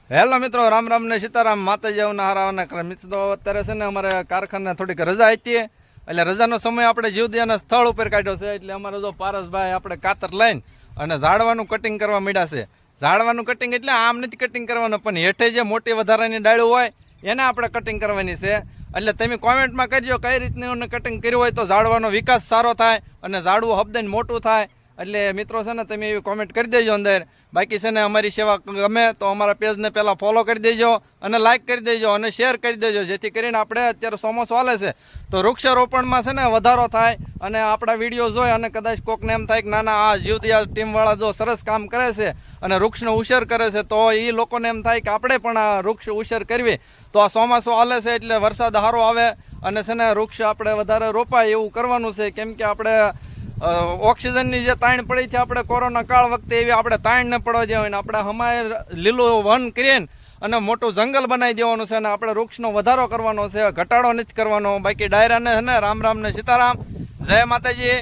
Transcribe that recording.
Hello મિત્રો, રામ રામ ને સીતારામ, માતાજીના હારાવાના મિત્રો. અત્યારે છે ને અમારે કારખાને થોડીક રજા હતી, એટલે રજાનો સમય આપણે જીવદયાના સ્થળ ઉપર કાઢ્યો છે. એટલે અમારે જો પારસભાઈ આપણે કાતર લઈને અને ઝાડવાનું કટિંગ કરવા માંડ્યા છે. ઝાડવાનું કટિંગ એટલે આમ નથી કટિંગ કરવાનું, પણ હેઠે જે મોટી વધારાની ડાળું હોય એને આપણે કટિંગ કરવાની છે. એટલે તમે કોમેન્ટમાં કરજો કઈ રીતનું કટિંગ કર્યું હોય તો ઝાડવાનો વિકાસ સારો થાય અને ઝાડવું હબદઈને મોટું થાય. એટલે મિત્રો છે ને તમે એવી કોમેન્ટ કરી દેજો અંદર. બાકી છે ને અમારી સેવા ગમે તો અમારા પેજને પહેલાં ફોલો કરી દેજો અને લાઇક કરી દેજો અને શેર કરી દેજો, જેથી કરીને આપણે અત્યારે ચોમાસું હાલે છે તો વૃક્ષારોપણમાં છે ને વધારો થાય અને આપણા વિડીયો જોઈ અને કદાચ કોકને એમ થાય કે નાના આ જીવદયા ટીમવાળા જો સરસ કામ કરે છે અને વૃક્ષનો ઉછેર કરે છે, તો એ લોકોને એમ થાય કે આપણે પણ આ વૃક્ષ ઉછેર કરવી. તો આ ચોમાસું હાલે છે એટલે વરસાદ સારો આવે અને છે ને વૃક્ષ આપણે વધારે રોપાય એવું કરવાનું છે. કેમ કે આપણે ઓક્સિજનની જે તાણ પડી છે આપણે કોરોના કાળ વખતે એવી આપણે તાણ ન પડવા દેવાની ને આપણે હમાય લીલું વન કરીને અને મોટું જંગલ બનાવી દેવાનું છે અને આપણે વૃક્ષનો વધારો કરવાનો છે, ઘટાડો નથી કરવાનો. બાકી ડાયરાને છે ને રામ રામ ને સીતારામ, જય માતાજી.